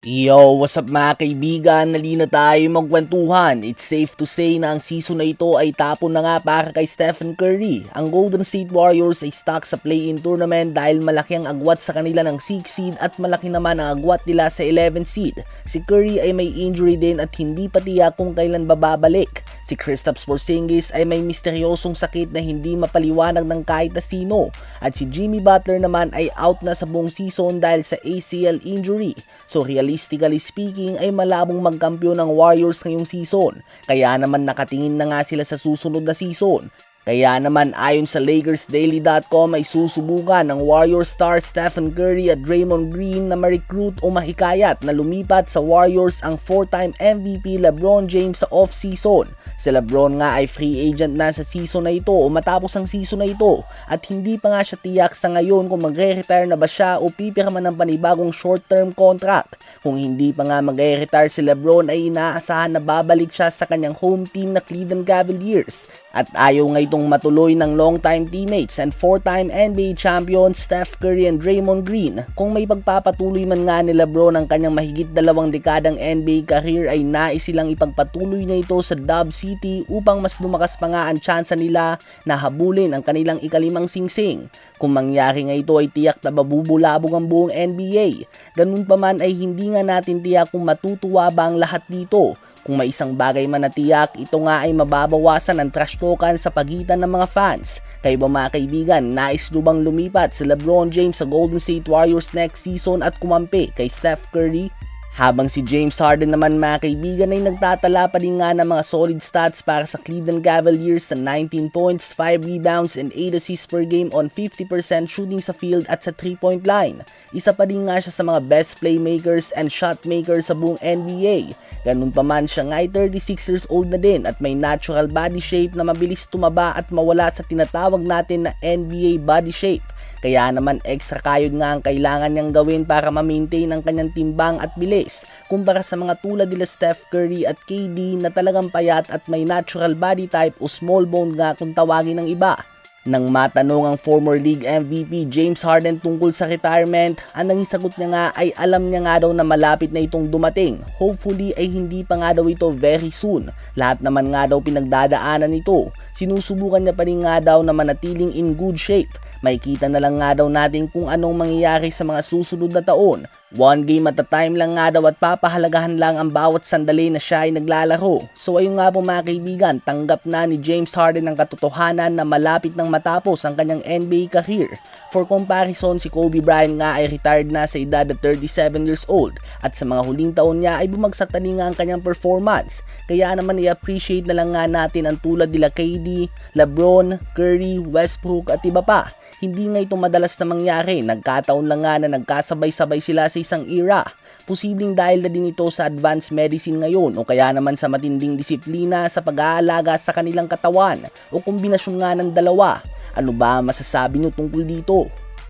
Yo, what's up mga kaibigan? Nalina tayo magkwentuhan. It's safe to say na ang season na ito ay tapon na nga para kay Stephen Curry. Ang Golden State Warriors ay stuck sa play-in tournament dahil malaki ang agwat sa kanila ng 6 seed at malaki naman ang agwat nila sa 11 seed. Si Curry ay may injury din at hindi pa tiyak kung kailan babalik. Si Kristaps Porzingis ay may misteryosong sakit na hindi mapaliwanag ng kahit na sino. At si Jimmy Butler naman ay out na sa buong season dahil sa ACL injury. So realistically speaking ay malabong magkampiyon ng Warriors ngayong season. Kaya naman nakatingin na nga sila sa susunod na season. Kaya naman ayon sa LakersDaily.com ay susubukan ng Warriors star Stephen Curry at Draymond Green na ma-recruit o mahikayat na lumipat sa Warriors ang 4-time MVP LeBron James sa off-season. Si LeBron nga ay free agent na sa season na ito o matapos ang season na ito at hindi pa nga siya tiyak sa ngayon kung magre-retire na ba siya o pipirma ng panibagong short-term contract. Kung hindi pa nga magre-retire si LeBron ay inaasahan na babalik siya sa kanyang home team na Cleveland Cavaliers. At ayaw nga itong matuloy ng long-time teammates and 4-time NBA champions Steph Curry and Draymond Green. Kung may pagpapatuloy man nga ni LeBron ang kanyang mahigit 2 dekadang NBA career ay nais silang ipagpatuloy na ito sa Dub City upang mas lumakas pa nga ang tsansa nila na habulin ang kanilang ikalimang singsing. Kung mangyari nga ito ay tiyak na mabubulabog ang buong NBA. Ganun pa man ay hindi nga natin tiyak kung matutuwa ba ang lahat dito. Kung may isang bagay man na tiyak, ito nga ay mababawasan ang trash talkan sa pagitan ng mga fans. Kayo ba mga kaibigan, nais nyo bang lumipat si LeBron James sa Golden State Warriors next season at kumampi kay Steph Curry? Habang si James Harden naman mga kaibigan ay nagtatala pa din nga ng mga solid stats para sa Cleveland Cavaliers na 19 points, 5 rebounds, and 8 assists per game on 50% shooting sa field at sa 3-point line. Isa pa din nga siya sa mga best playmakers and shot makers sa buong NBA. Ganun pa man siya nga ay 36 years old na din at may natural body shape na mabilis tumaba at mawala sa tinatawag natin na NBA body shape. Kaya naman extra kayod nga ang kailangan niyang gawin para ma-maintain ang kanyang timbang at bilis kumpara sa mga tulad nila Steph Curry at KD na talagang payat at may natural body type o small bone nga kung tawagin ng iba. Nang matanong ang former league MVP James Harden tungkol sa retirement, ang nanging sagot niya nga ay alam niya nga daw na malapit na itong dumating. Hopefully ay hindi pa nga daw ito very soon. Lahat naman nga daw pinagdadaanan nito. Sinusubukan niya pa rin nga daw na manatiling in good shape. Makikita na lang nga daw natin kung anong mangyayari sa mga susunod na taon. One game at a time lang nga daw at papahalagahan lang ang bawat sandali na siya ay naglalaro. So ayun nga po mga kaibigan, tanggap na ni James Harden ang katotohanan na malapit nang matapos ang kanyang NBA career. For comparison, si Kobe Bryant nga ay retired na sa edad na 37 years old at sa mga huling taon niya ay bumagsak na nga ang kanyang performance. Kaya naman i-appreciate na lang nga natin ang tulad nila KD, LeBron, Curry, Westbrook at iba pa. Hindi nga ito madalas na mangyari, nagkataon lang nga na nagkasabay-sabay sila sa isang era. Posibleng dahil na din ito sa advanced medicine ngayon o kaya naman sa matinding disiplina sa pag-aalaga sa kanilang katawan o kombinasyon nga ng dalawa. Ano ba masasabi nyo tungkol dito?